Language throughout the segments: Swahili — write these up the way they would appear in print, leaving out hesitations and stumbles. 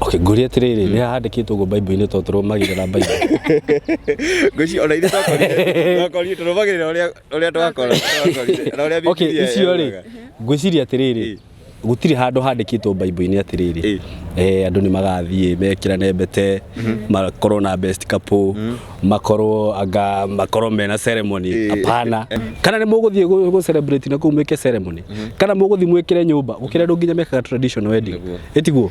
Okay, nguri atiriri ni handikitwo go Bible-ini to turumagirira Bible. Ngoci ona ithe twakorire turumagirira uria twakora. Okay, icio ri ngwiciria atiriri gutiri handu handikitwo Bible-ini atiriri andu ni magathie mekirane mbete makorwo na best couple makorwo mena ceremony apana kana ni muguthie go celebrate na kumeke ceremony kana muguthie mwekire nyumba gukira ndu nginya mekaga traditional wedding etiguo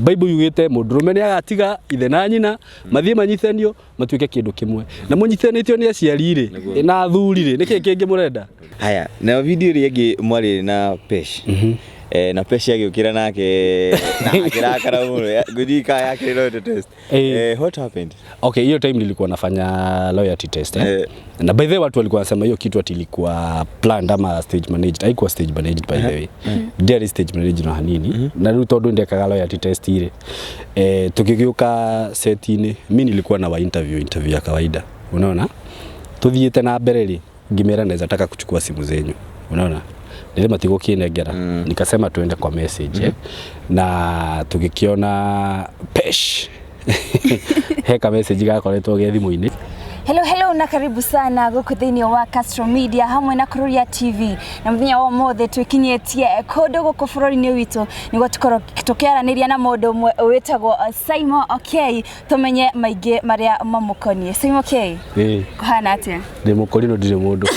Bible yugite mundurume ni agatiga ithe na nyina mathie manyithanio matuike kindu kimwe na munyithanitio ni aciari ri na athuri ri niki kingi murenda haya na video ri yengi mwari na pesh na pesh yake ukira nake na akirakara muno gudika yake loyalty test what happened? Okay, hiyo time nilikuwa nafanya loyalty test na by the way watu walikuwa wanasema hiyo kitu ilikuwa planned ama stage managed. Haikuwa stage managed by the way. There is stage managed na hanini na rĩu tondu ndekaga loyalty test ile tukigiuka setini mimi nilikuwa na interview ya kawaida, unaona, tuthiete na mbere ri ngimera naweza taka kuchukua simu zenyu, unaona, nile matigo kienegera nikasema tuende kwa message na tukikiona pesh heka message gakoretwo ge thimu-ini. Hello na karibu sana guku thiini wa Castro Media hamwe na Kururia TV na muthenya wa mothe twikinyetie kodo guku bururi-ini witu nigo tukoro tukiaraniria na mundu umwe witagwo 7MONTHS tumenye maingi maria mamukonie. 7MONTHS kuhana atia? Ndi mukorino ndire mundu.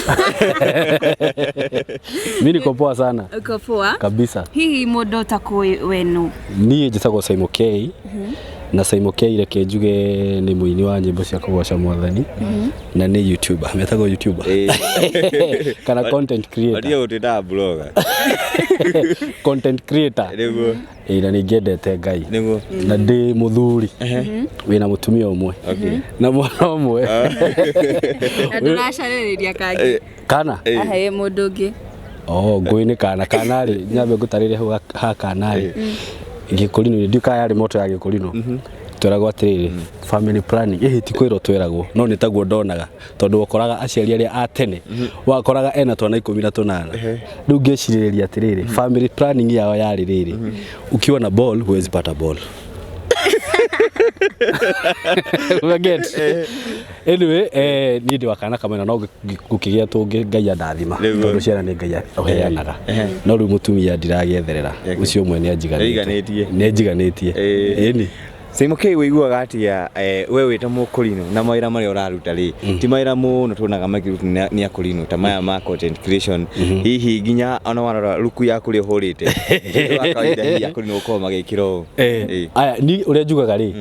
Mimi niko poa sana. Uko poa kabisa. Hihi mundu takui wenu? Niĩ njitagwo 7MONTHS na 7MONTHS reke njuge ni muini wa nyimbo cia kugoca Mwathani na ni YouTuber, metagwo YouTuber kana content creator. Ndio utida blogger. Content creator. Niguo. Na ningendete Ngai. Niguo. Na ndi muthuri. Wina mutumia umwe. Na mwana umwe. Na nduracariria kangi. Kana? Ahe mundu ungi. Ngwini kana ri nyambe ngutarire ha kana ri. Gikurino nduka yari moto ya gikurino tweragwo atiriri family planning ti kwiro tweragwo no nitaguo ndonaga tondu wakoraga aciari aria a tene wakoraga ena twana 18 riu ngeciriria atiriri family planning yao yari riri ukiwa na ball huwezi pata ball. Unaget anyway ni ndi wakana kamena no gukigia tungi Ngai ndathima tondu ciana ni Ngai oheanaga no riu mutumia ndiragetherera ucio mwe ni ajiganitie eni 7MONTHS wiguaga atia wewe ta mukurino na mawira mari uraruta ri ti mawira muno tunaga makirutu ni akurino ta maya ma content creation hihi ginya ona wanora ruku yaku ri horite akaida hi akurino uko magikiro aya ni uria njugaga ri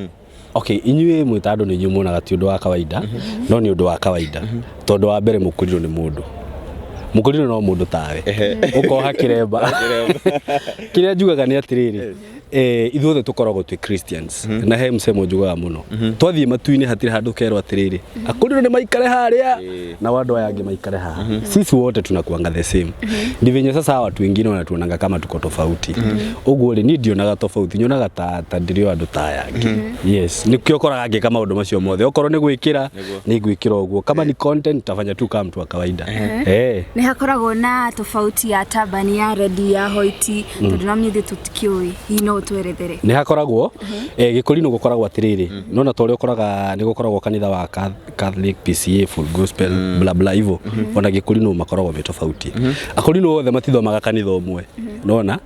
okay inyue mwitando ni nyumunaga ti undu wa kawaida no ni undu wa kawaida tondu wa mbere mukurino ni mundu no mundu tawe ukoha kiremba kiria njugaga ni atiriri ithuothe tukoragwo twi Christians na he msemo njugaga muno twathie matu-ini hatiri handu kerwo atiriri akuriro ni maikare haria na wandu aya angi maikare haha sisi wote tunakuanga the same ndivenye sasa watu wengine wanatuonaga kama tuko tofauti uguo ri ni ndionaga tofauti nyonaga ta ndirio andu ta yangi yes nikio koraga ngi kama undu macio mothe okoro ni gwikira ni gwikira uguo kama ni content tafanya tu kama mtu wa kawaida ni hakoragwo na tofauti ya tabani ya red ya white tondu na mnyithi tutikioi hino twerethere ni hakoragwo gikurino gukoragwo atiriri nona tore ukoraga ni gukoragwo kanitha wa Catholic PCA full gospel bla bla hivyo ona gikurino makoragwo me tofauti akurino othe matithomaga kanitha umwe nona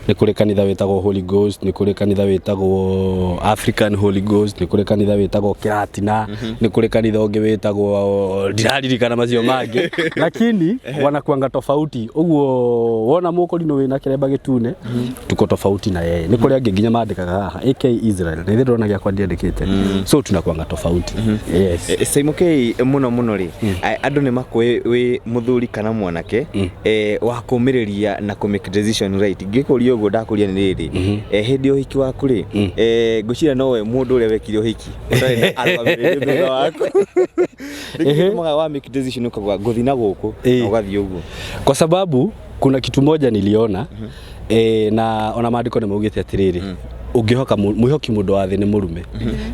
ni kuri kanitha wetagwo Holy Ghost ni kuri kanitha wetagwo African Holy Ghost ni kuri kanitha wetagwo Kiratina ni kuri kanitha ungi wetagwo ndiraririkana macio mangi lakini wanakuanga tofauti uguo wona mukurino wina kiremba gitune tuko tofauti na yeye ni kuri angi nginya mandikaga haha AK Israel na ithe ndona giakwa ndiandikite so tunakuanga tofauti yes 7MONTHS muno ri andu ni makwe wi muthuri kana mwanake wa kumiriria na ku make decision right ngikuria ugo ndakuria ni riri hindi uhiki waku ri ngucira no we mundu uria wekire uhiki utari na arwamiriria thutha waku ndikumaga wa make decision ukagwa nguthi na guku na ugathie uguo kwa sababu kuna kitu moja niliona na ona maandiko ni maugite atiriri ungihoka mwihoki mundu wa thi ni murume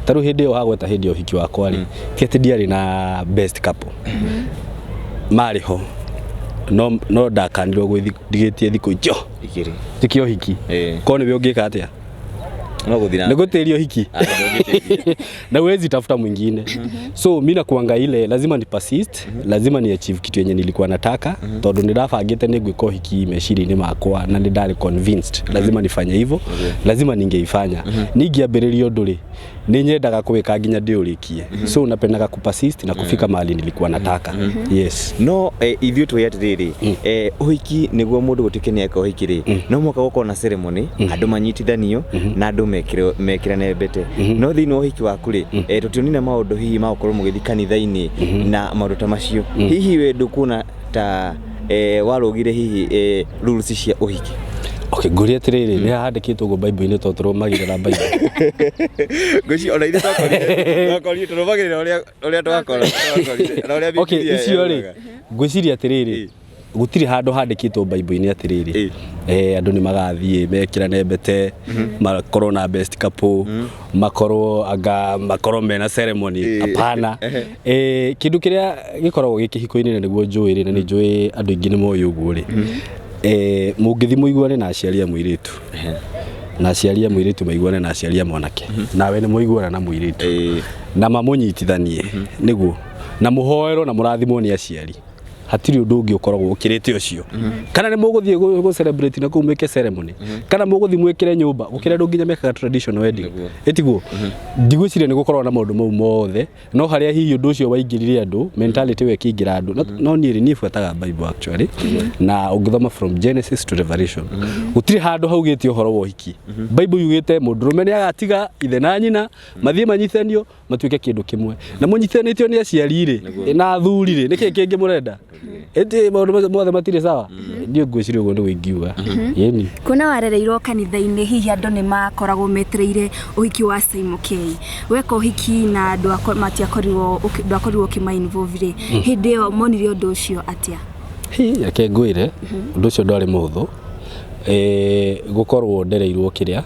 taru hindi yo hagweta hindi uhiki wakwa ri kete ndiari na best couple mariho no ndakanirwo gwigitie thiku ijo igiri tikio hiki ko ni we ungika atia Niguterio hiki na huwezi tafuta mwingine. So mimi nakuanga ile lazima ni persist, lazima ni achieve kitu yenye nilikuwa nataka, tondu ndirabangite ni gwika hiki meciria-ini makwa na ndari convinced lazima nifanye hivyo, lazima ningeifanya. Ningiambiriria undu ri ni nyendaga kuweka nginya ndiurikie. So napendaga kupersist na kufika mahali nilikuwa nataka. Yes. No ithuĩ twĩ atiriri uhiki niguo mundu gutike ni eka uhiki ri no muka gukona na ceremony andu manyitithanio na andu mekirane mbete. No thiini uhiki waku ri tutionine maundu hihi ma gukorwo mugithi kanitha-ini na maundu ta macio. Hihi we ndukuna ta warugire hihi rules cia uhiki? Okay, nguri atiriri ni handikitwo go Bible-ini to turumagirira Bible. Goci ona ithe twakorire turumagirira uria twakora. Okay, icio ri ngwiciria atiriri gutiri handu handikitwo Bible-ini atiriri andu ni magathie mekirane mbete makorwo na best couple makorwo mena ceremony. Hapana. Kindu kiria gikoragwo gikihiko-ini niguo njui na ni njui andu ingi ni moyo uguo ri mungithi muiguane na aciari a muiritu na aciari a muiritu maiguane na aciari a mwanake nawe ni muiguana na muiritu na mamunyitithanie niguo na muhoero na murathimwo ni aciari. Hatiri undu ungi ukoragwo ukirite ucio kana ni muguthie go celebrate na kumeke ceremony kana muguthie mwekire nyumba gukira ndu nginya meka traditional wedding etiguo ndigwiciria ni gukorwo na maundu mau mothe no haria hihi undu ucio waingirire andu mentality we kingira andu no ni fuataga Bible actually na ungithoma from Genesis to Revelation gutiri handu haugite uhoro wa hiki. Bible yugite mundurume ni agatiga ithe na nyina mathie manyithanio matuike kindu kimwe na munyithanitio ni aciari ri na athuri ri niki kingi murenda eti maundu mothe matire sawa. Ndio ngwiciria uguo ndu wingiuga. Yeni kuna warereirwo kanitha-ini hihi andu ni makoragwo metereire uhiki wa 7MONTHS weka uhiki na andu matiakorirwo kima involve ri hindi iyo monire undu ucio atia? Reke ngwire undu ucio ndwari muthu gukorwo ndereirwo kiria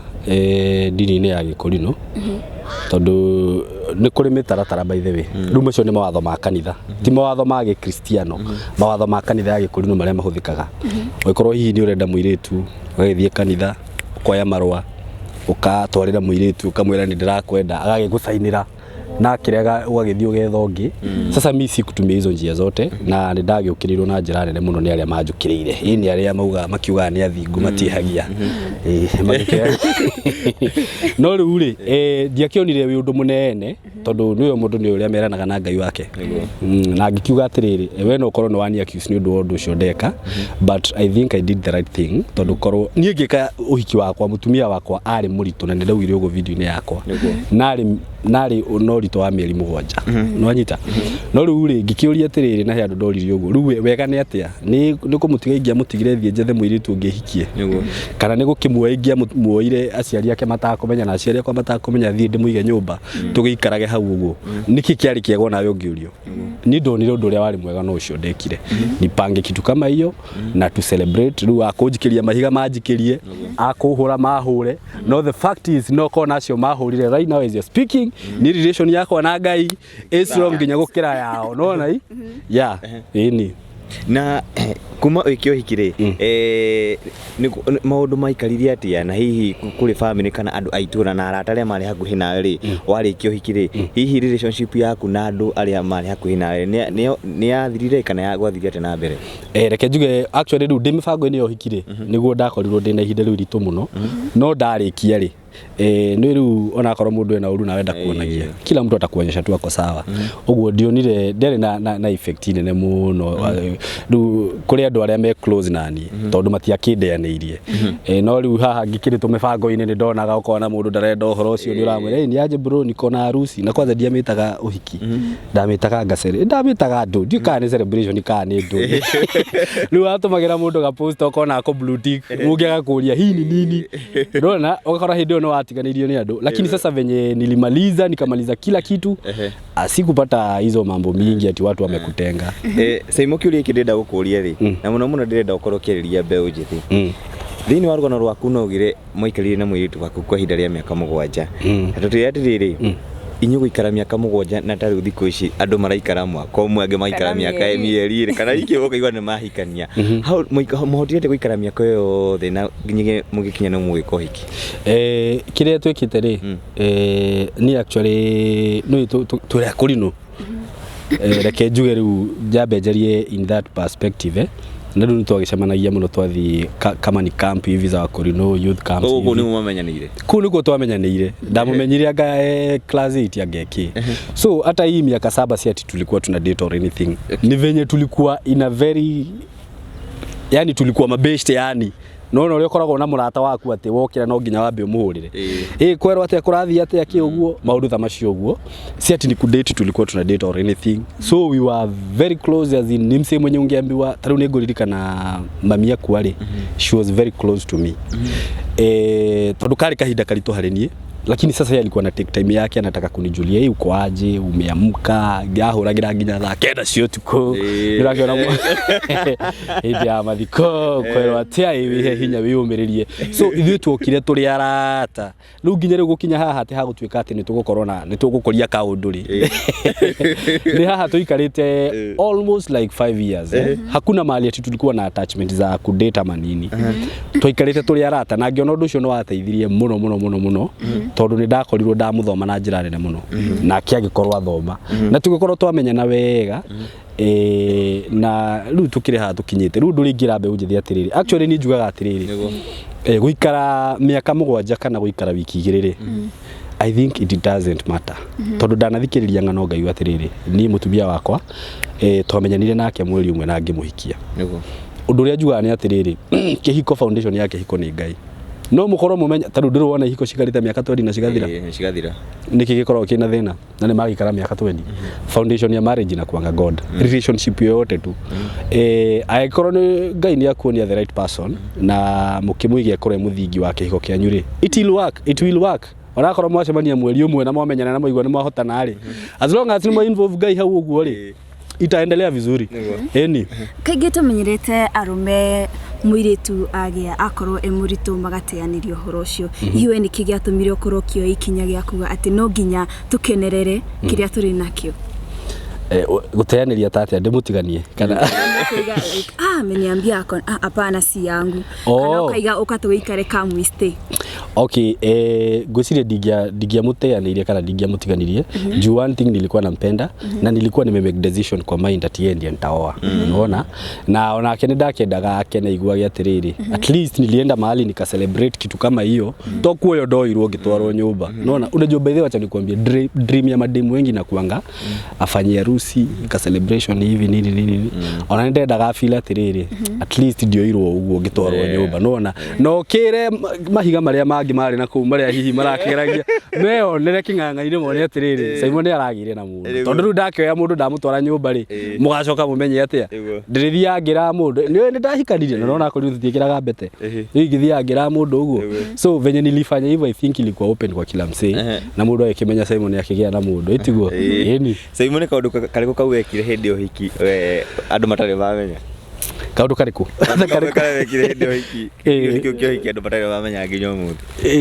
ndini-ini ya Gikurino tondu ni kuri mitaratara by the way riu macio ni mawatho ma kanitha ti mawatho ma Gikristiano mawatho ma kanitha ya Gikurino maria mahuthikaga. Wikorwo hihi ni urenda muiritu ugithie kanitha ukoya marua ukatwarira muiritu ukamwira ni ndirakwenda agagigusainira na kirega ugagithio getha ungi. Sasa mimi sikutumia hizo njia zote na nindagiukirirwo na njira nene muno ni aria manjukirire ni aria mauga makiuga ni athingu matihagia magikira no riu ri ndiakionire wi undu munene tondu niyo mundu ni uria meranaga na Ngai wake na ngikiuga atiriri we no korwo no wani accuse ni undu wa undu ucio ndeka but I think I did the right thing tondu korwo nie ngika uhiki wakwa mutumia wakwa ari muritu na ndawire ugo video-ini yakwa nari norito wa mieri 7 no anyita no riu ri ngikiuria atiriri na he andu ndorire ugo riu wega ni atia ni kumutiga ingia mutigire thie njethe muiritu ungihikie kana ni gukimwoya ingia muoire aciari ake matakumenya na aciari akwa matakumenya thie ndimuige nyumba tugiikarage hau uguo niki kiari kiego nawe ungiurio ni ndonire undu uria wari mwega no ucio ndekire nipange kitu kama hiyo na to celebrate riu akunjikiria mahiga manjikirie akuhura mahure no the fact is no kona acio mahurire right now as you speaking ni relation yako na Ngai is strong nginya gukira yao no na yeah ini na kuma wikio hikire maundu maikaririe atia na hihi kuri family kana andu aitura na arata aria mari hakuhi nawe ri warikio hikire hihi relationship yaku na andu aria mari hakuhi nawe ni yathirire kana yagwathirie ate na mbere? Reke njuge actually riu ndimibango-ini yo hikire niguo ndakorirwo ndina ihinda riu ritu muno no ndarikia ri ni riu ona korwo mundu ena uru na wenda kuonagia kila mtu atakuonyesha tu ako sawa uguo ndionire ndere na effect nene muno riu kuri andu aria me close nani tondu matiakindeanirie no riu haha ngikiri tumibango-ini ni ndonaga ukona mundu ndarenda uhoro ucio ni uramwira ni aje bro niko na harusi na kwanza ndiamitaga uhiki ndamitaga ngacere ndamitaga andu ndika ni celebration ka ni ndu riu atumagira mundu ga post ukona ako blue tick ungiaga kuria hii ni nini ndona ukakora hindi no atiganirio ni andu lakini sasa venye nilimaliza nikamaliza kila kitu asikupata hizo mambo mingi ati watu wamekutenga. Saimo kiuria kidenda gukuria ri na muno ndirenda gukorwo kiriria mbeu njithi thiini wa rugano rwaku no ugire mwikarire na mwiritu waku kwa hinda ria miaka 7 atuti atiriri inyu guikara miaka 7 na tari thikũ ici andu maraikara mwaka ũmwe angĩ maikara miaka mĩeri kana iki ũkaigua nĩ mahikania hau mũhotire guikara miaka yothe na nginya mũgĩkinya no mũgĩka ũhiki kĩrĩa twĩkĩte rĩ ni actually no tũrĩa kũrinũ reke njuge rĩu njambe njarie in that perspective na rĩu twagĩcemanagia mũno twathi kama ni camp hivi za Korino youth camp hivi ũguo nĩ mũmenyanĩire kũu nĩkuo twamenyanĩire ndamumenyire anga class 8 angeki so hata hii miaka 7 si ati tulikuwa tuna date or anything ni venye tulikuwa in a very yani tulikuwa mabeshte yani no uri ukoragwo na murata waku ati wokira no nginya wambe umuhurire kwerwo ati akurathi ati aki uguo maundu tha macio uguo si ati ni kudate tulikuwa tuna date or anything so we were very close as in nimse mwenye ungeambiwa taru ni nguririkana mamia kwari she was very close to me tondu kari kahinda karitu harenie lakini sasa yeye alikuwa na take time yake anataka kunijulia hii uko aje umeamka ngahuragira nginya thaa 9 cio tuko nirakiona hivi ya mathiko kwero atia hivi hinya wiumiririe so ithuĩ twokire turi arata riu nginya riu gukinya haha ati hagutwika ati nitugukorona nitugukoria kaundu ri ni haha tuikarite almost like 5 years hakuna mali ati tulikuwa na attachment za kudate manini tuikarite turi arata na ngiona undu ucio no wateithirie muno tondu ni ndakorirwo ndamuthoma na njira nene muno na kiagikorwa thoma na tugikorwo twamenyana wega na riu tukire ha tukinyite riu nduringira mbe unjithi atiriri actually ni njugaga atiriri guikara miaka 7 kana guikara wiki 2 I think it doesn't matter tondu ndanathikiriria ngano ngai atiriri ni mutumia wakwa twamenyanire nake mweri umwe na ngimuhikia undu uria njugaga ni atiriri kihiko foundation yake hiko ni ngai no mukorwo mumenya tondu ndirwona hiko cikarita miaka 20 na cigathira niki gikorwo kina thina na ni magikara miaka 20 foundation ya marriage na kuanga god relationship yote tu aikorwo ni ngai ni akuonia the right person na mukimuigia kore muthingi wake hiko kianyu ri it will work onakorwo mwacemania mweri umwe na mwamenyana na moigwa ni mwahotana ri as long as ni mwa involve ngai hau uguo ri itaendelea vizuri eni kaingĩ tumenyerete arume muiritu agia akorwo emuritu magateanirio horo ucio iwe ni kigiatumire okorwo kio ikinya gia kuga ati no nginya tukenerere kiria turi nakio guteaniria tati ndimutiganie kana ameniambia ako hapana si yangu kana ukaiga ukatuikare kama stay okay gusire digia muteanirie kana digia mutiganirie juu one thing nilikuwa nampenda na nilikuwa nime make decision kwa mind at end nitaoa unaona na onake ndakendaga akene igua giatiriri at least nilienda mahali nika celebrate kitu kama hiyo tokuoyo ndoirwo gitwarwo nyumba unaona unajua by the way acha nikwambie dream ya mademu wengi na kuanga afanyia harusi ka celebration hivi nini ona ndendaga feel atiriri at least ndio irwo uguo gitwarwo nyumba unaona no kire mahiga maria mangi mari na ku maria hihi marakigeragia meo nere king'ang'aire mone atiriri Simon aragire na mundu tondu ru ndakioya mundu ndamutwara nyumba ri mugacoka mumenye atia ndirithiangira mundu ni ndahikanirie na nona kuri thikiraga mbete ingithiangira mundu uguo so venye nilifanya hivyo I think ilikuwa open kwa kila msee na mundu akimenya Simon akigia na mundu itiguo yeni Simon kaundu kariko kawekire hindi uhiki andu matare bamenya kaundu kariku wekire hindi uhiki uhiki andu matare bamenya nginyo mundu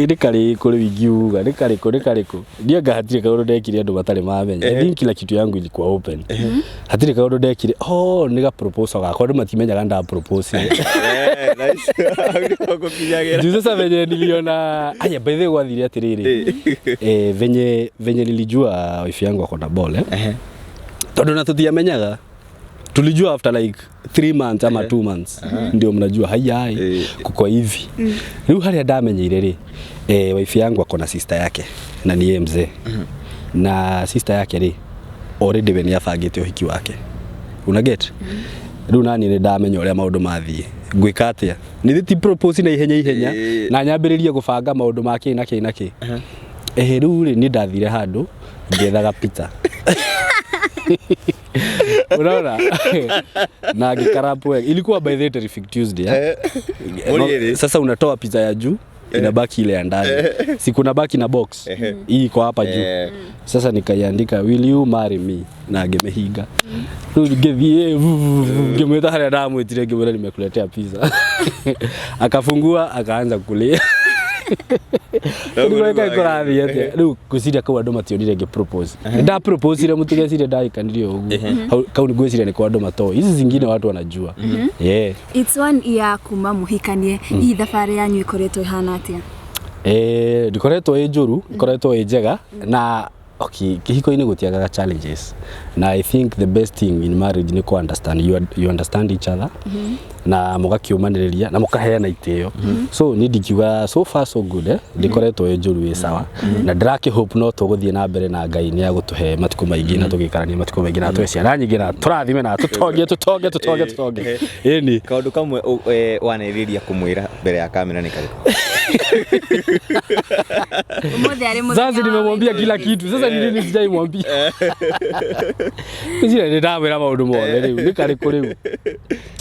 ni kari kuri wingiuga ni kariku ndia ngahatire kaundu ndekire andu matare mamenya I think kila kitu yangu ilikuwa open hatire kaundu ndekire ni ga proposal gakwa ndu matimenyaga nda propose nice sasa venye niliona aya by the way wathire atiriri venye nilijua wife yangu akona ball tondu na tutiamenyaga tulijua after like 3 months ama 2 months ndio mnajua hayai kuko hivi riu haria ndamenyeire ri wife yangu akona sister yake na ni mzee na sister yake ri already when yafagite uhiki wake una get riu nani ni ndamenya uria maundu mathie ngwika atia ni ti propose na ihenya na nyambiririe gubanga maundu make naki riu ri ni ndathire handu ngethaga pizza unaona na gikarapo ilikuwa by the terrific Tuesday sasa unatoa pizza ya juu inabaki ile ya ndani si kuna baki na box hii iko hapa juu sasa nikaiandika will you marry me na gemehiga ngevie ngemweta haria damu itire ngemwera nimekuletea pizza akafungua akaanza kulia Ndĩreka ĩkorathi atĩa rĩu ngwĩciria kau andũ mationire ngĩ propose nda propose ile mtu gecire ndaikanire ũguo kau nĩ ngwĩciria nĩ kwa andũ matoĩ hizi zingine watu wanajua yeah it's one year kuma muhikanie hii thabarĩ yanyu ĩkoretwo ihana atĩa ndikoretwo ĩ njũru ikoretwo ĩ njega na okay kihiko-inĩ gũtiagaga challenges na I think the best thing in marriage ni ku understand you understand each other na mũgakiumanĩrĩria na mũkaheana itĩo so ni ndikiuga so far so good ndikoretwo ĩ njũru ĩ sawa na ndĩraki hope no tũgũthiĩ na mbere na Ngai nĩ agũtũhe matukũ maingĩ na tũgĩkarania matukũ maingĩ na twĩ ciana nyingĩ na tũrathime na tũtonge ĩni kaũndũ kamwe wanĩrĩria kũmwĩra mbere ya kamera nĩ karĩkũ sasa nimemwambia kila kitu sasa ni nini sijaimwambia kuzira ndamwĩra maũndũ mothe rĩu nĩ karĩkũ rĩu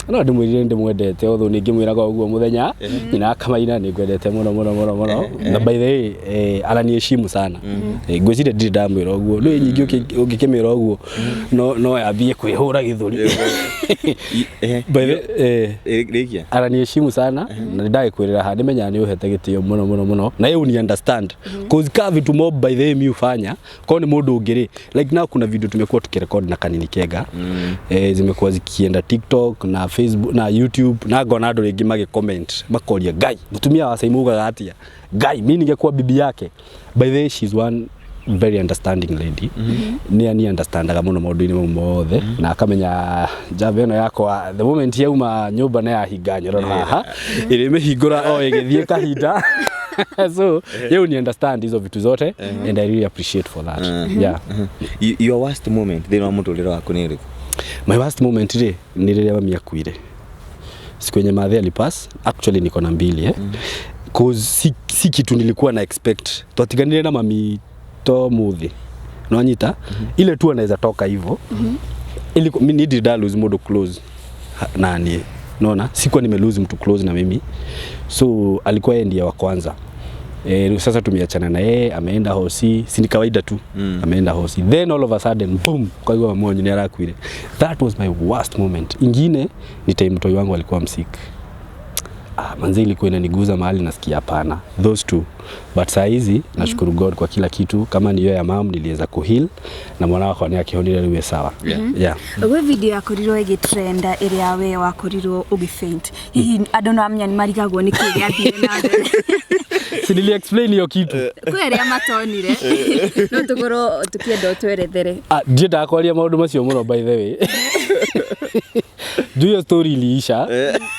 no ndĩmwĩrire ndĩmwendete although ningĩmwĩraga ũguo mũthenya nyina Kamaina nĩngwendete mũno na by the way ananiheshimu sana ngwĩciria ndirĩ ndamwĩra ũguo nĩ nyingĩ ũngĩkĩmwĩra ũguo no yambie kwĩhũra gĩthũri by the ananiheshimu sana na ndagĩkwĩrĩra ha ndĩmenya nĩ ũhete gĩtĩo mũno na yeye uni understand cause ka vitu mob by the way mi ufanya kwa ni mũndũ ũngĩ like now kuna video tumekuwa tukirecord na kanini kega zimekuwa zikienda TikTok na Facebook na YouTube na ngona andũ rĩngĩ magi comment makoria Ngai Mutumia wa Saimuga atia Ngai mimi ningekuwa bibi yake by the way she's one very understanding lady ni understandaga muno maũndũ-inĩ mothe na akamenya njamba ĩno yakwa the moment yauma nyũmba na yahinga nyororo haha ĩrĩ mĩhingũra o ĩgĩthiĩ kahinda so you understand hizo vitu zote and I really appreciate for that yeah your worst moment thĩinĩ wa mũtũrĩre waku nĩ rĩkũ my worst moment ni rĩrĩa mami akuire siku yenye madhe alipass actually niko na mbili cause si kitu nilikuwa na expect twatiganire na mami to muthi no anyita ile tu anaweza toka hivyo ili mimi need lose mode close nani naona sikuwa lose mtu close na mimi so alikuwa yeye ndiye wa kwanza sasa tumeachana na yeye ameenda hosi si ni kawaida tu ameenda hosi then all of a sudden boom kwa hiyo mmoja ni arakuire that was my worst moment ingine ni time mtoi wangu alikuwa msick manzi ilikuwa inaniguza mahali nasikia hapana those two but saa hizi nashukuru God kwa kila kitu kama ni yeye ya mom niliweza kuheal na mwana wako ni akihonira liwe sawa yeah we video yakorirwo ĩgĩtrend ĩrĩa we wakorirwo ũgĩfaint hihi andũ no amenya ni marigagwo nĩ kĩĩ gĩathire na mbere si nili explain hiyo kitu kwĩrĩa matonire no tũkorwo tũkĩenda ũtwerethere ndiye ndakwaria maũndũ macio mũno by the way do your story iliisha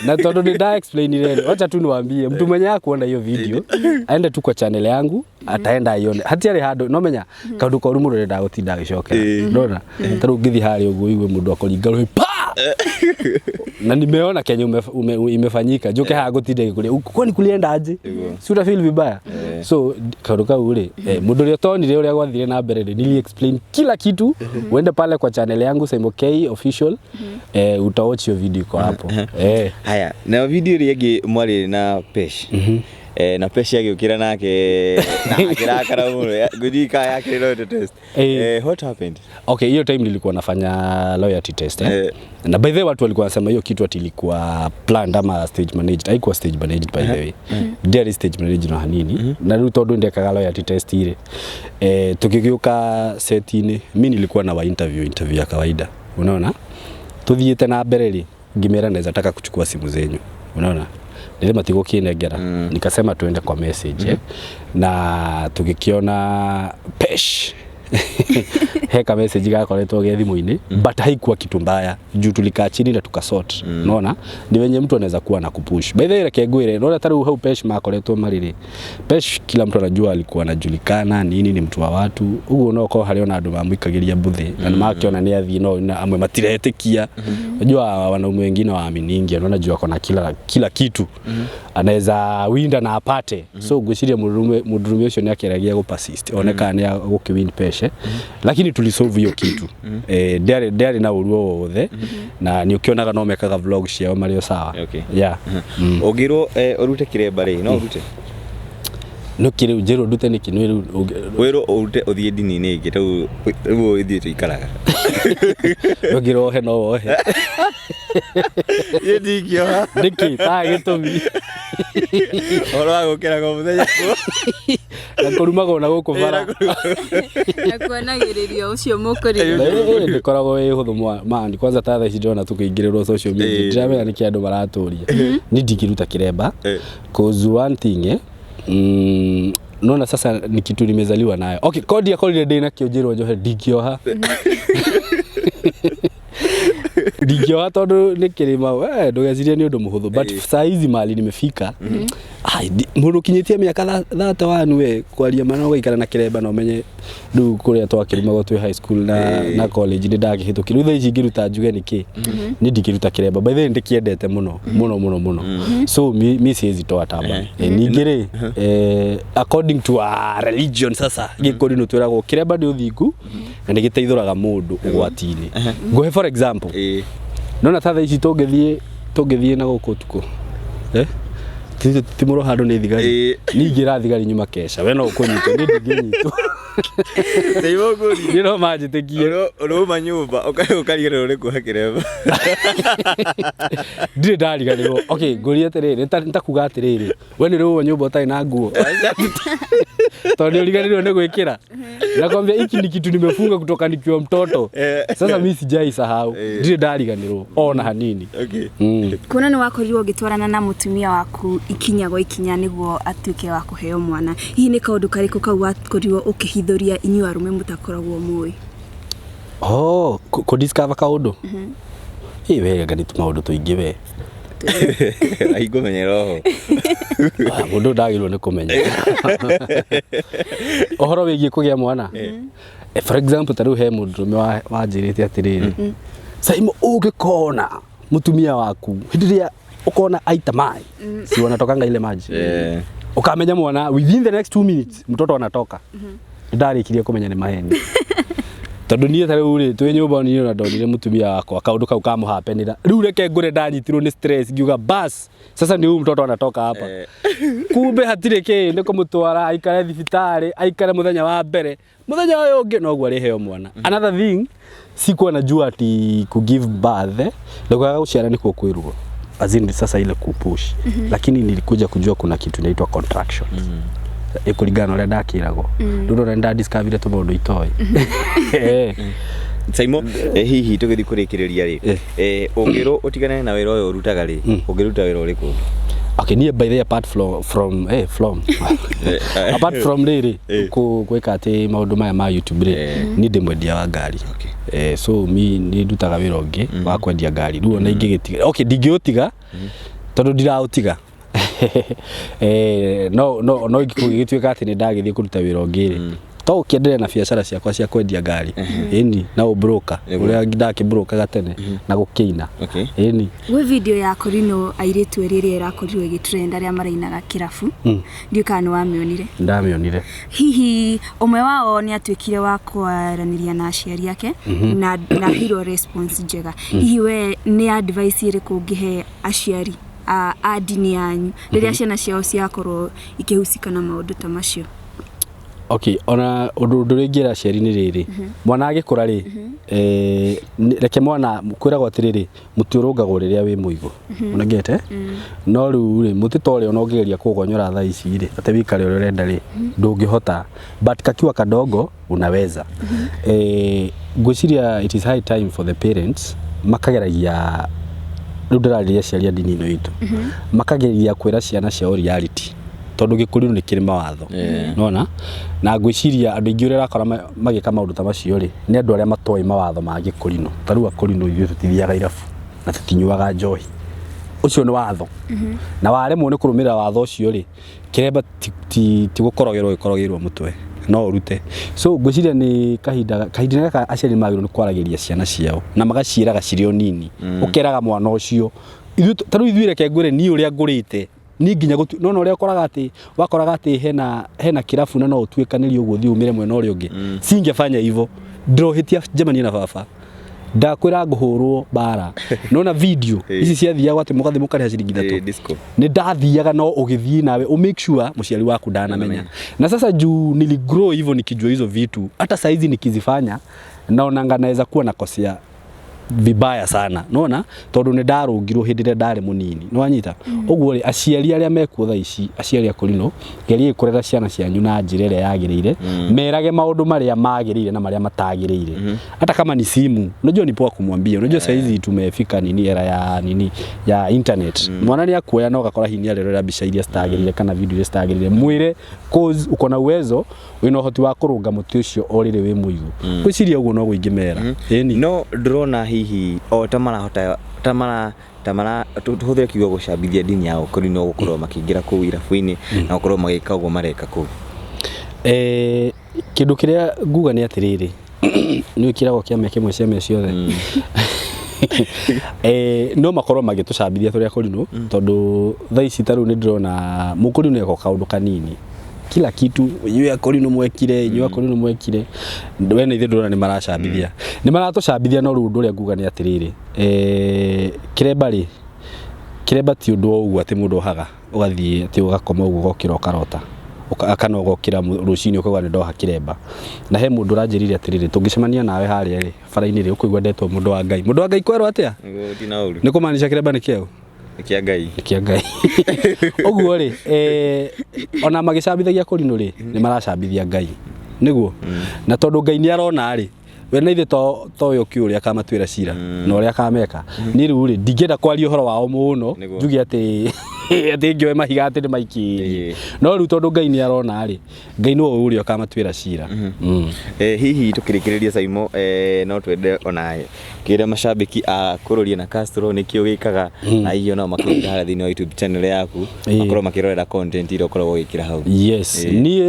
na tondũ nda explain ile acha tu niwaambie mtu mwenye akuona hiyo video aende tu kwa channel yangu ataenda aione hatiari hado no menya kaundu koru mũndũ renda gũtinda agĩcokera ndona tarũ ngithi harĩ ũguo iwe mũndũ akũringa rũĩ pa na nimeona Kenya imefanyika njoke haha gũtinda gĩkũrĩa kwani kulienda aje si uta feel vibaya so kaundu kau rĩ mũndũ ũrĩa tonire ũrĩa gwathire na mbere nili explain kila kitu uende pale kwa channel yangu 7MONTHS official utawatch hiyo video kwa hapo haya na video ile yake mwari na Pesh na Pesh yake ukira nake na akirakara muno gudika yake loyalty test what happened okay hiyo time nilikuwa nafanya loyalty test na by the way watu walikuwa wanasema hiyo kitu ati ilikuwa planned ama stage managed haikuwa stage managed by the way there is stage managed na hanini na rĩu tondũ ndekaga loyalty test ile tukigĩuka setini mimi nilikuwa na interview ya kawaida unaona tuthiĩte na mbere ri ngimera naweza taka kuchukua simu zenyu unaona nile matigo kinegera nikasema tuende kwa message na tukikiona Pesh heka message gakoretwo ge thimu-inĩ but haikuwa kitu mbaya juu tulikaa chini na tukasort unaona ni wenye mtu anaweza kuwa na kupush by the way reke ngwire unaona taru hau Pesh makoretwo mariri Pesh kila mtu anajua alikuwa anajulikana nini ni mtu wa watu uguo no ko hariona andu mamwikagiria mbuthi na makiona ni athi no na amwe matiretekia unajua wanaume wengine waaminingi unaona jua kona kila kitu anaweza winda na apate so gwiciria murume ucio ni akiragia gupersist oneka ni gukiwin Pesh lakini tulisolve hiyo kitu ndari na uruo wothe na ni ukionaga no mekaga vlog ciao mario sawa okay yeah ogiro urute kiremba ri no urute no kire njero ndute niki no wero urute uthie ndini-inĩ ĩngĩ rĩu ithuĩ tũikaraga ngirohe no wohe ndingĩoha niki ta gĩtũmi ũhoro wa gũkĩra kwa mũthenya na kũrumaga na gũkũ bara na kuonagĩrĩria ũcio mũkũrĩ ndikoragwo wĩ hũthũ mani kwanza ta thaa ici ndĩrona tũkĩingĩrĩrwo social media ndiramenya nĩkĩ andũ maratũria ni ndingĩruta kiremba cause one thing naona sasa ni kitu nimezaliwa nayo. Okay, kodi ya kodi ndina kionjero njohe ndingioha. Ndingioha tondu ni kirima we ndugeciria ni undu muhuthu but saa hizi mali nimefika. Ai mundu kinyitie miaka 31 we kwaria mana ugaikara na kiremba no menye ndu kuria twakirima go twi high school na college ndi ndakihitukira itha ici ngiruta njuge niki ni ndikiruta kiremba by the way ndikiendete muno so mi siezi toa tamba ningire according to our religion sasa gikori no twiragwo kiremba ndi uthingu na ndigiteithuraga mundu ugwati-ini nguhe for example nona tatha ici tungithie na guku tuko timuro handu ni thigari ningira thigari nyuma kesha we no kunyitwo ni ndinginyitwo Teimo guri ndiro majitekie ro manyumba ukarigerero ri kuha kiremba ndire ndariganirwo okay nguri atiriri ntakuga atiriri we ni ro nyumba utai na nguo tondu uriganirwo ni gwikira nakwambia hiki ni kitu nimefunga kutoka nikiwa mtoto sasa mimi sijai sahau ndire ndariganirwo ona hanini kuna ni wakorirwo gitwarana na mutumia waku ikinya go ikinya niguo atuike wa kuheo mwana hihi ni kaundu kariku kau wakorirwo ukihithuria inyu arume mutakoragwo mui ko discover kaundu we gani tumaundu tuingi we aigomenya roho mundu ndagirwo ni kumenya ohoro wigie kugia mwana for example taru he mundu wanjirite atiriri saimo ugikona mutumia waku hindiria ukona aita mai si wanatokanga ile maji ukamenya mwana within the next 2 minutes mtoto anatoka ndarikirie kumenya ni maheni tondu nie tare uri twi nyumba ni na ndonire mutumia wako akaundu kau kamuhapenira riu reke ngure ndanyitirwo ni stress ngiuga bas sasa ni huyu mtoto anatoka hapa kumbe hatire ke ndiko mutwara aikare thibitari aikare muthenya wa mbere muthenya uyu ungi no gwa riheo mwana another thing sikuwa najua ati ku give birth ndio guciara niko kwirwo azindi sasa ile kupush lakini nilikuja kujua kuna kitu inaitwa contractions ikuligana ule ndakirago ndio nda discover to bondo itoi Saimo hihi tugithi kurikiriria ri ungiro utigane na wira uyu urutaga ri ungiruta wira uriku okay ni by the apart from apart from riri kweka ati maundu maya ma YouTube ri ni ndimwendia wa ngari so mi ni ndutaga wira ungi wa kwendia ngari ruo na ingigitiga okay ndingiutiga tondu ndirautiga no igituika ati ni ndagithie kuruta wira ungiri to kiendelea na biashara ciakwa cia kwendia ngari eni na ubroka uria ndakibroka gatene na gukiina eni we video ya korino airitu erire irakorirwo igitrend aria marainaga kirafu ndiukano wamionire ndamionire hihi umwe wao ni atuikire wa kwaraniria na aciari yake na hero response njega hihi we ni advice iri kungihe aciari a dini yanyu riria ciana ciao ciakorwo ikihusika na maundu ta macio okay ona undu ringira aciari ni riri mwana agikura ri reke mwana kwiragwo atiriri mutiurungagwo riria wi muigo unagete no riu ri mutitore ona ungegeria kugonyora thaa ici ri ate wikare uri urenda ri ndungihota but kakiwa kadogo unaweza ngwiciria it is high time for the parents makageragia ndurariria ciaria dini ino itu makageria kwira ciana cia reality tondu gikuriro ni kiri mawatho nona na ngwiciria andu ingi uri rakora magika maundu ta macio ri ni andu aria matoi mawatho ma gikurino tarua kurino ithu tutithiaga irafu na tutinyuaga njohi ucio ni watho na waremwo ni kurumira watho ucio ri kiremba ti gukorogirwo mutwe no urute so ngwiciria ni kahinda gaka aciari magiro ni kwaragiria ciana ciao na magaciiraga cirio nini ukeraga mwana ucio taru ithuire ke ngure ni uria ngurite ni nginya no uria koraga ati wakoraga ati hena kirafu na no utuikanirie uguo thi umire mwena uria ungi singefanya hivyo ndohitia jamani na baba ndakwira nguhurwo bara nona video ici ciathiaga ati mugathi mukari ciringi 3 ni ndathiaga no ugithii nawe u make sure muciari waku ndanamenya na sasa juu niligrow hivyo nikijua hizo vitu hata saizi nikizifanya naonanga naweza kuwa nakosea vibaya sana nona tondu ni ndarungirwo hindire ndare munini no anyita uguo ri aciari aria mekuo tha ici aciari akurino gerie kurera ciana cianyu na njira ria yagirire merage maundu maria magirire na maria matagirire hata kama ni simu unajua ni poa kumwambia unajua saizi tumefika era ya internet mwana ni akuoya no gakora hinya rero mbica iria stagirire kana video iria stagirire mwire cause uko na uwezo wina uhoti wa kurunga muti ucio orire wi muigu gwiciria uguo no guingimera no drona hihi o tamara tuhuthe kiugo gucambithia dini yao kuri no gukorwo makingira ku irafu-ini na gukorwo magika uguo mareka ku kindu kiria nguga ni atiriri ni ukirago kiame kimwe ciame ciothe no makorwo magitucambithia turia kurino tondu thaa ici taru ni ndirona mukurino eko kaundu kanini kila kitu yeye akorino mwekire wena ithe ndona ni maracambithia ni maratocambithia no rundu ria nguga ni atiriri kireba ti undu uguo ati mundu haga ugathie ati ugakoma uguo gokira ukarota akana ugokira rucini ukauga ni ndoha kireba na he mundu ranjirire atiriri tungicemania nawe haria ri faraini ri ukuigwa ndetwo mundu wa ngai kwerwo atia ni kumaanisha kireba ni kiao kia ngai oguo ri ona magicambithagia kurino ri ni maracambithia ngai niguo na tondu ngai ni arona ri we na ithe to yo kiuria kamatwira cira no ria kameka ni riu ri ndingenda kwaria horo wao muno njugi ati ngioe mahiga ati ni maiki no riu tondu ngai ni arona ri ngai no uria kamatwira cira hihi tukirikiriria Saimo no twende ona kire mashabiki a kururia na Castro nikio gikaga na hiyo no makwira thini wa YouTube channel yaku makorwo makirorera content iro korwo gikira hau yes ni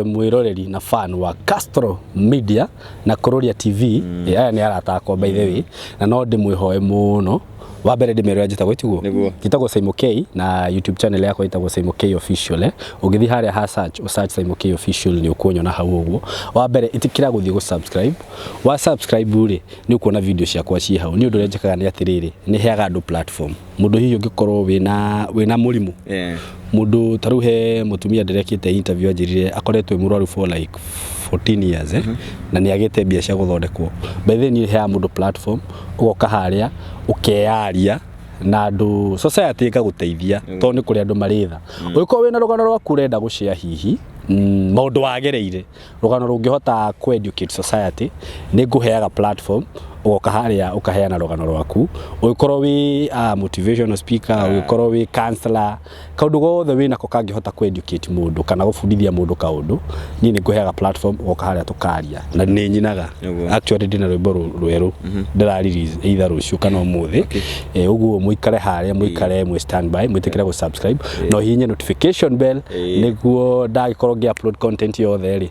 mwiroreri na fan wa Castro Media na Kururia TV aya ni aratakwa by the way na no ndimwihoe muno wa mbere ndimero njitagwo itiguo gitagwo 7MONTHS na YouTube channel yako itagwo 7MONTHS official ugithi haria ha search 7MONTHS official ni ukunyona hau uguo wa mbere itikira guthii go subscribe wa subscribe ri ni ukuona video ciakwa ci hau ni undu renjekaga ni atiriri ni heaga andu platform mundu hiyo gikorwo wina murimu mundu taruhe mutumia ndirekite interview ajirire akoretwe murwaru for like 14 years na ni agete bia cia guthondekwo by then ni hea mundu platform ugoka haria ukearia na andu society ikaguteithia to ni kuri andu maritha uko wina rugano rwa kurenda gushare hihi maundu wagereire rugano rungihota ku educate society ni nguheaga platform ugoka haria ukaheana rugano rwaku ugikorwo wi motivational speaker ugikorwo wi counselor kaundu gothe wina ko kangihota ku educate mundu kana gufundithia mundu kaundu ni nguheaga platform ugoka haria tukaria na ni nyinaga actually dina rwimbo rweru ndira release either rucio kana umuthi uguo muikare haria muikare mwe standby mwitikira go subscribe no hinye notification bell niguo ndagikorwo ngi upload content yothe ri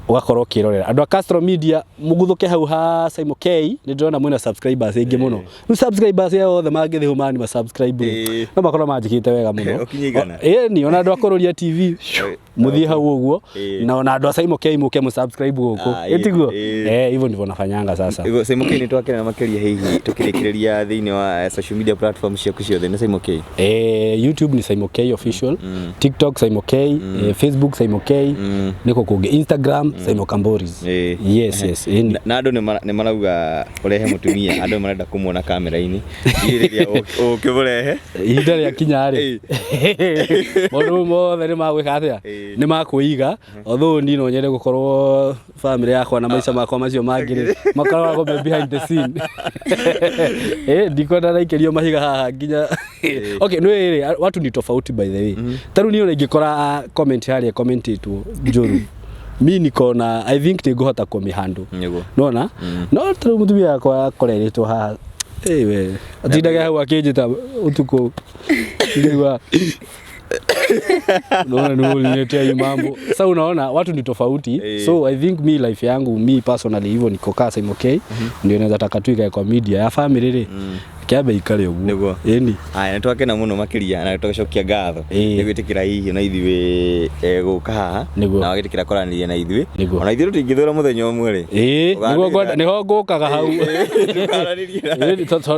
ugakorwo kirorera andu a Castro Media muguthuke hau ha 7MONTHS ni ndona mwina subscribers aingi muno ni subscribers yothe mangithi humani ma subscribe no makorwo manjikite wega muno ni ona andu a Kururia TV muthie hau uguo na ona andu a 7MONTHS muke mu subscribe guku itiguo hivyo ndivyo nafanyanga sasa 7MONTHS ni twakira na makeria hihi tukirikiriria thini wa social media platforms ciaku ciothe ni 7MONTHS YouTube ni 7MONTHS official TikTok 7MONTHS Facebook 7MONTHS niko kunge Instagram 7MONTHS yes na andu ni marauga urehe mutumia andu marenda kumuona kamera-ini iriria ukiburehe ihinda ria kinya ri mundu mothe ni magwika atia ni makuiga although ni no nyende gukorwo family yakwa na maica makwa macio mangire makoragwo behind the scene ndiko ndaraikerio mahiga haha nginya okay no iri watu ni tofauti by the way taru ni ngikora comment haria commentetwo njuru mi niko na I think they go hata kwa mihandle nona no taru mutumia yakwa koreretwo haha we atindaga hau akinjita utuko ndigwa unaona niulinetea mambo sasa unaona watu ni tofauti so I think me life yangu me personally hivyo niko kaa 7MONTHS ndio naweza taka tuikae kwa media ya family ri kiambe ikare uguo eni aya twakena muno makiria na tugacokia ngatho ni gwitikira hihi na ithuĩ guka haha na wagitikira koraniria na ithuĩ ona ithuĩ tutingithura muthenya umwe ri niho ngukaga hau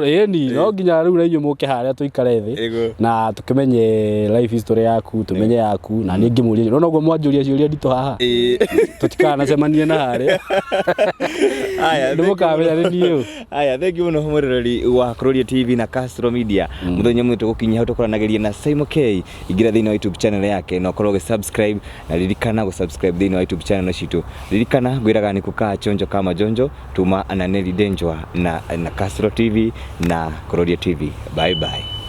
eni no nginya riu na inyuĩ mũke harĩa tuikare thĩ na tukimenye life history yaku tumenye yaku na niĩ ngĩmũria no noguo mwanjũria ciũria nditũ haha tutikanacemanie na harĩa aya ndĩmũkamenya nĩ niĩ aya thank you muno mũroreri wa Kuroria TV na Castro Media muthenya mwitu gukinya hau tukoranageria na 7MONTHS ingira thĩinĩ wa YouTube channel yake na ukorwo subscribe na ririkana subscribe thĩinĩ wa YouTube channel citu ririkana gwiraga ni kukaa chonjo kama jonjo tuma ananeli denjwa na Castro TV na Kuroria TV bye bye.